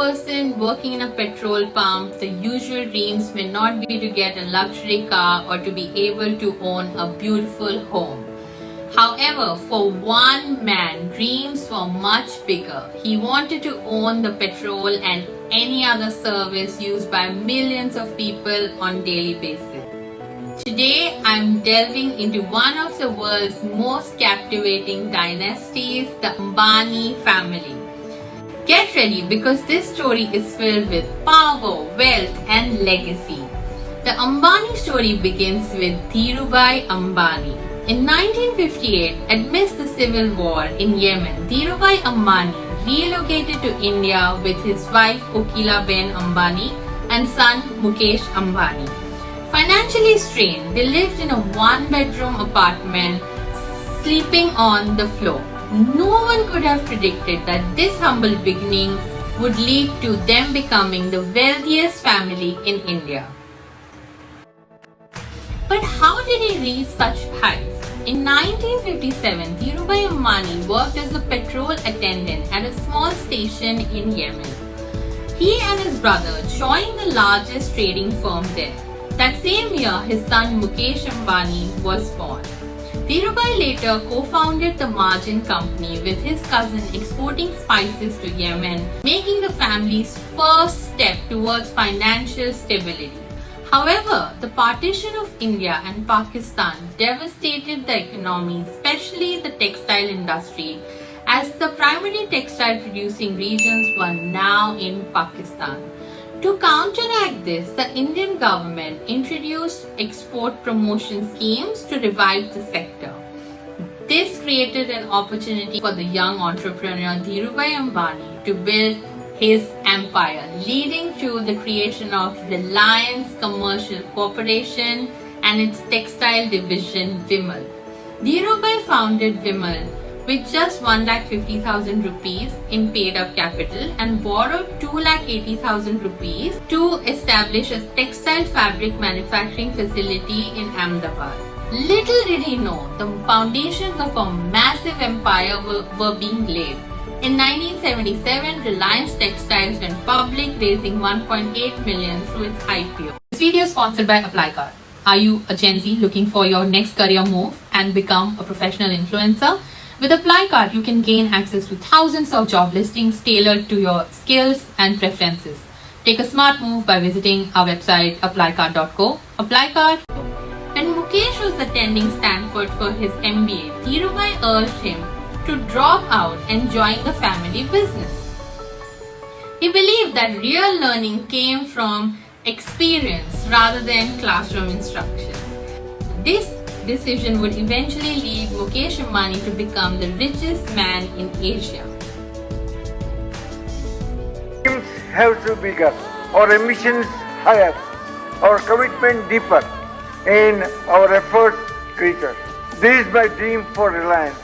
person working in a petrol pump, the usual dreams may not be to get a luxury car or to be able to own a beautiful home. However, for one man, dreams were much bigger. He wanted to own the petrol and any other service used by millions of people on daily basis. Today, I'm delving into one of the world's most captivating dynasties, the Ambani family. Get ready because this story is filled with power, wealth and legacy. The Ambani story begins with Dhirubhai Ambani. In 1958, amidst the civil war in Yemen, Dhirubhai Ambani relocated to India with his wife Kokila Ben Ambani and son Mukesh Ambani. Financially strained, they lived in a one-bedroom apartment, sleeping on the floor. No one could have predicted that this humble beginning would lead to them becoming the wealthiest family in India. But how did he reach such heights? In 1957, Dhirubhai Ambani worked as a petrol attendant at a small station in Yemen. He and his brother joined the largest trading firm there. That same year, his son Mukesh Ambani was born. Dhirubhai later co-founded the margin company with his cousin exporting spices to Yemen, making the family's first step towards financial stability. However, the partition of India and Pakistan devastated the economy, especially the textile industry, as the primary textile producing regions were now in Pakistan. To counteract this, the Indian government introduced export promotion schemes to revive the sector. This created an opportunity for the young entrepreneur Dhirubhai Ambani to build his empire, leading to the creation of Reliance Commercial Corporation and its textile division Vimal. Dhirubhai founded Vimal with just 1,50,000 rupees in paid-up capital and borrowed 2,80,000 rupees to establish a textile fabric manufacturing facility in Ahmedabad. Little did he know, the foundations of a massive empire were being laid. In 1977, Reliance Textiles went public, raising 1.8 million through its IPO. This video is sponsored by ApplyCard. Are you a Gen Z looking for your next career move and become a professional influencer? With ApplyCard, you can gain access to thousands of job listings tailored to your skills and preferences. Take a smart move by visiting our website applycard.co. ApplyCard. When Mukesh was attending Stanford for his MBA, Dhirubhai urged him to drop out and join the family business. He believed that real learning came from experience rather than classroom instructions. This decision would eventually lead Mukesh Ambani to become the richest man in Asia. Dreams have to be bigger, our ambitions higher, our commitment deeper, and our efforts greater. This is my dream for Reliance.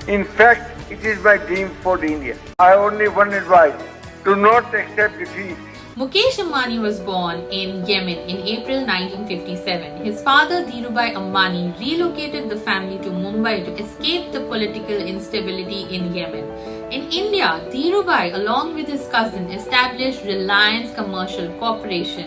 In fact, it is my dream for India. I only one advice: do not accept defeat. Mukesh Ambani was born in Yemen in April 1957. His father Dhirubhai Ambani relocated the family to Mumbai to escape the political instability in Yemen. In India, Dhirubhai, along with his cousin, established Reliance Commercial Corporation,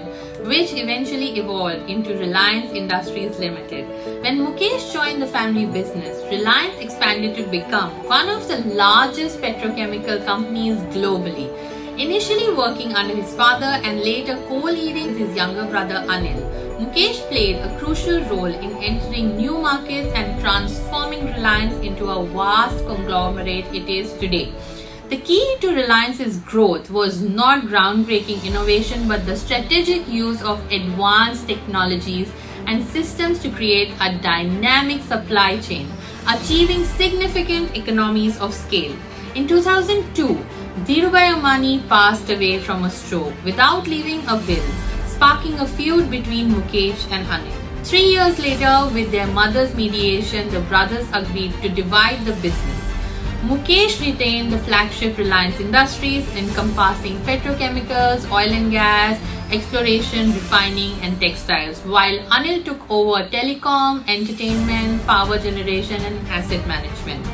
which eventually evolved into Reliance Industries Limited. When Mukesh joined the family business, Reliance expanded to become one of the largest petrochemical companies globally. Initially working under his father and later co-leading with his younger brother Anil, Mukesh played a crucial role in entering new markets and transforming Reliance into a vast conglomerate it is today. The key to Reliance's growth was not groundbreaking innovation but the strategic use of advanced technologies and systems to create a dynamic supply chain, achieving significant economies of scale. In 2002, Dhirubhai Ambani passed away from a stroke without leaving a will, sparking a feud between Mukesh and Anil. 3 years later, with their mother's mediation, the brothers agreed to divide the business. Mukesh retained the flagship Reliance Industries encompassing petrochemicals, oil and gas, exploration, refining and textiles, while Anil took over telecom, entertainment, power generation and asset management.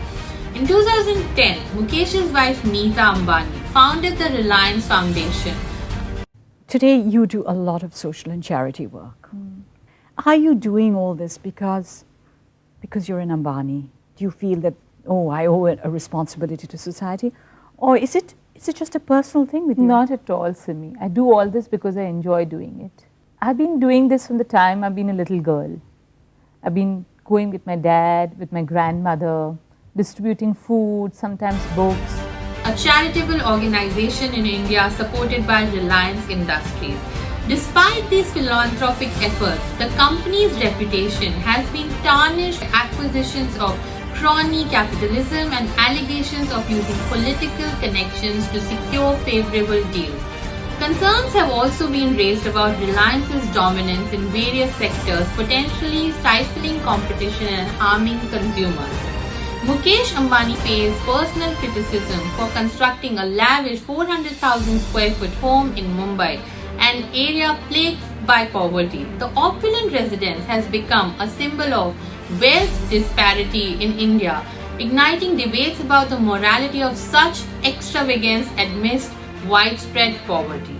In 2010, Mukesh's wife Nita Ambani founded the Reliance Foundation. Today you do a lot of social and charity work. Are you doing all this because you're an Ambani? Do you feel that, oh, I owe a responsibility to society? Or is it just a personal thing with you? Not at all, Simi. I do all this because I enjoy doing it. I've been doing this from the time I've been a little girl. I've been going with my dad, with my grandmother, distributing food, sometimes books. A charitable organization in India supported by Reliance Industries. Despite these philanthropic efforts, the company's reputation has been tarnished by acquisitions of crony capitalism and allegations of using political connections to secure favorable deals. Concerns have also been raised about Reliance's dominance in various sectors, potentially stifling competition and harming consumers. Mukesh Ambani faced personal criticism for constructing a lavish 400,000 square foot home in Mumbai, an area plagued by poverty. The opulent residence has become a symbol of wealth disparity in India, igniting debates about the morality of such extravagance amidst widespread poverty.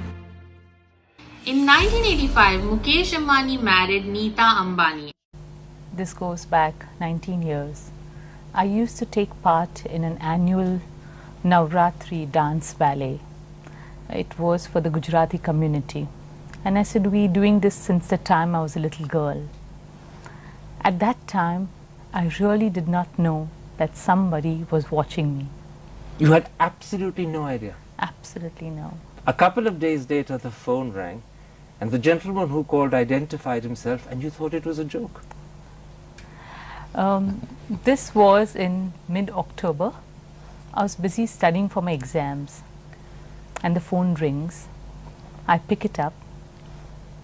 In 1985, Mukesh Ambani married Nita Ambani. This goes back 19 years. I used to take part in an annual Navratri dance ballet. It was for the Gujarati community. And I said, we're doing this since the time I was a little girl. At that time, I really did not know that somebody was watching me. You had absolutely no idea. Absolutely no. A couple of days later, the phone rang, and the gentleman who called identified himself, and you thought it was a joke. This was in mid-October. I was busy studying for my exams, and the phone rings. I pick it up.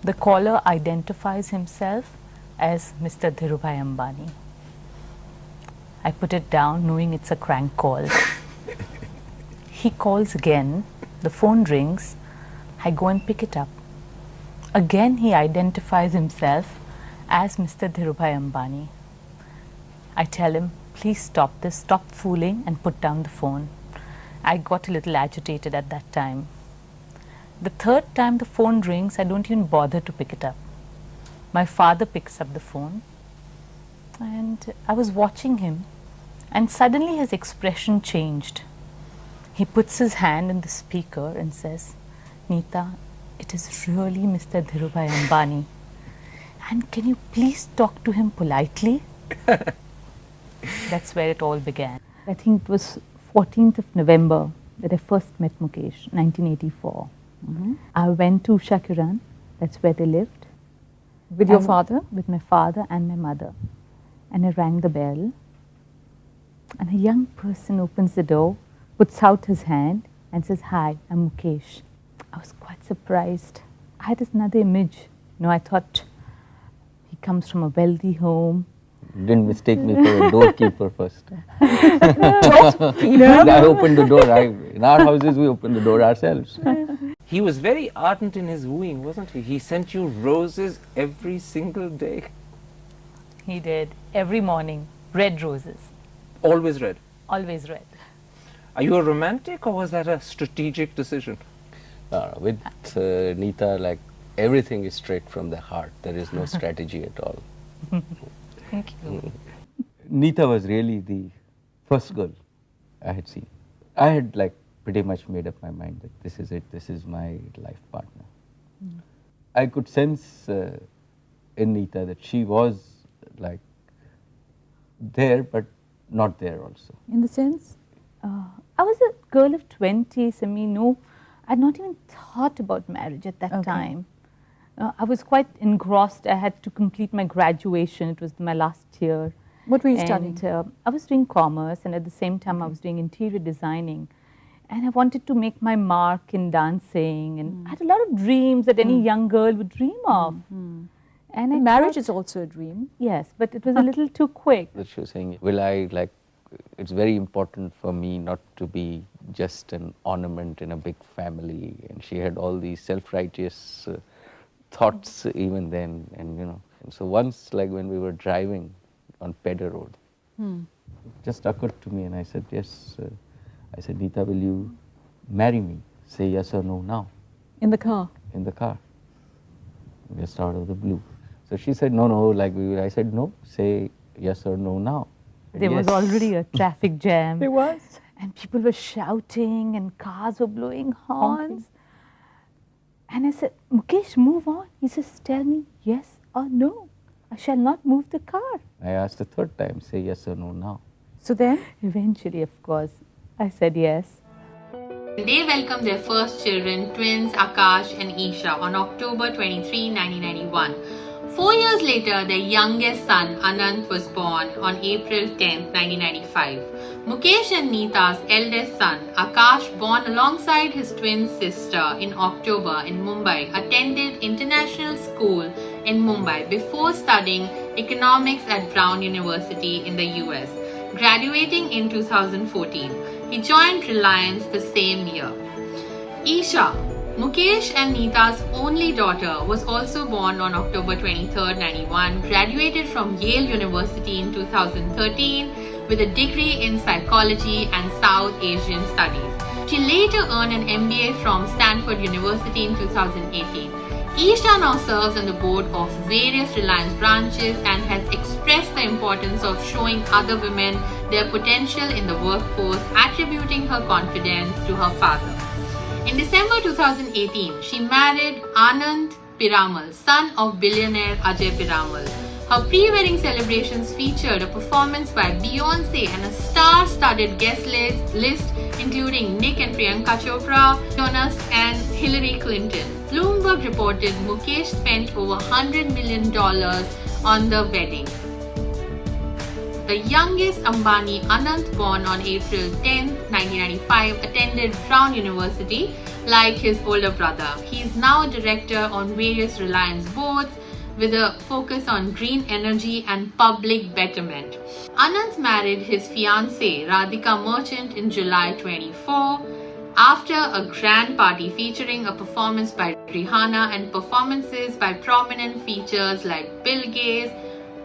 The caller identifies himself as Mr. Dhirubhai Ambani. I put it down knowing it's a crank call. He calls again. The phone rings. I go and pick it up. Again he identifies himself as Mr. Dhirubhai Ambani. I tell him, please stop this, stop fooling and put down the phone. I got a little agitated at that time. The third time the phone rings, I don't even bother to pick it up. My father picks up the phone and I was watching him, and suddenly his expression changed. He puts his hand in the speaker and says, Nita, it is really Mr. Dhirubhai Ambani. And can you please talk to him politely? That's where it all began. I think it was 14th of November that I first met Mukesh, 1984. I went to Shakiran, that's where they lived. With your father? With my father and my mother. And I rang the bell. And a young person opens the door, puts out his hand and says, hi, I'm Mukesh. I was quite surprised. I had another image. I thought he comes from a wealthy home. Didn't mistake me for a doorkeeper first. I opened the door. In our houses, we open the door ourselves. He was very ardent in his wooing, wasn't he? He sent you roses every single day. He did. Every morning. Red roses. Always red. Always red. Are you a romantic, or was that a strategic decision? With Nita, like, everything is straight from the heart. There is no strategy at all. Thank you. Nita was really the first girl I had seen. I had like pretty much made up my mind that this is it, this is my life partner. I could sense in Nita that she was like there but not there also. In the sense, I was a girl of 20s. I mean, no, I had not even thought about marriage at that time. I was quite engrossed. I had to complete my graduation. It was my last year. What were you studying? I was doing commerce, and at the same time I was doing interior designing. And I wanted to make my mark in dancing, and I had a lot of dreams that any young girl would dream of. And marriage is also a dream. Yes, but it was a little too quick. That she was saying, will I like, it's very important for me not to be just an ornament in a big family. And she had all these self-righteous thoughts even then, and you know. And so once, like when we were driving on Pedder Road, it just occurred to me, and I said, yes. I said, Nita, will you marry me? Say yes or no now. In the car. In the car. Just out of the blue. So she said, no, I said, no, say yes or no now. There was already a traffic jam. There was. And people were shouting and cars were blowing horns. And I said, Mukesh, move on. He says, tell me yes or no. I shall not move the car. I asked the third time, say yes or no now. So then? Eventually, of course, I said yes. They welcomed their first children, twins Akash and Isha, on October 23, 1991. 4 years later, their youngest son, Anant, was born on April 10, 1995. Mukesh and Nita's eldest son, Akash, born alongside his twin sister in October in Mumbai, attended international school in Mumbai before studying economics at Brown University in the US. Graduating in 2014, he joined Reliance the same year. Isha, Mukesh and Nita's only daughter, was also born on October 23, 91, graduated from Yale University in 2013 with a degree in psychology and South Asian studies. She later earned an MBA from Stanford University in 2018. Isha now serves on the board of various Reliance branches and has expressed the importance of showing other women their potential in the workforce, attributing her confidence to her father. In December 2018, she married Anant Piramal, son of billionaire Ajay Piramal. Her pre-wedding celebrations featured a performance by Beyonce and a star-studded guest list including Nick and Priyanka Chopra, Jonas and Hillary Clinton. Bloomberg reported Mukesh spent over $100 million on the wedding. The youngest Ambani, Anant, born on April 10, 1995, attended Brown University like his older brother. He is now a director on various Reliance boards with a focus on green energy and public betterment. Anant married his fiancée Radhika Merchant in July 24 after a grand party featuring a performance by Rihanna and performances by prominent features like Bill Gates,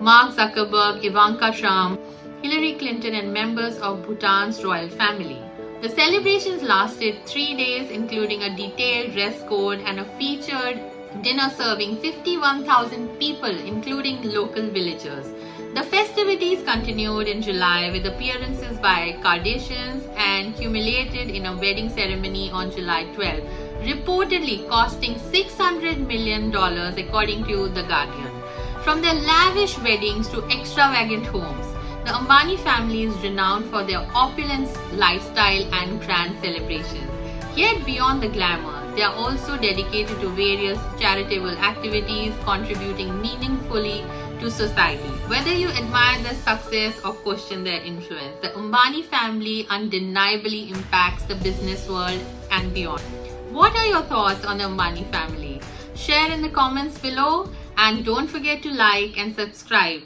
Mark Zuckerberg, Ivanka Trump, Hillary Clinton and members of Bhutan's royal family. The celebrations lasted 3 days, including a detailed dress code and a featured dinner serving 51,000 people, including local villagers. The festivities continued in July with appearances by Kardashians and culminated in a wedding ceremony on July 12, reportedly costing $600 million according to The Guardian. From their lavish weddings to extravagant homes, the Ambani family is renowned for their opulent lifestyle and grand celebrations. Yet beyond the glamour, they are also dedicated to various charitable activities, contributing meaningfully to society. Whether you admire their success or question their influence, the Ambani family undeniably impacts the business world and beyond. What are your thoughts on the Ambani family? Share in the comments below and don't forget to like and subscribe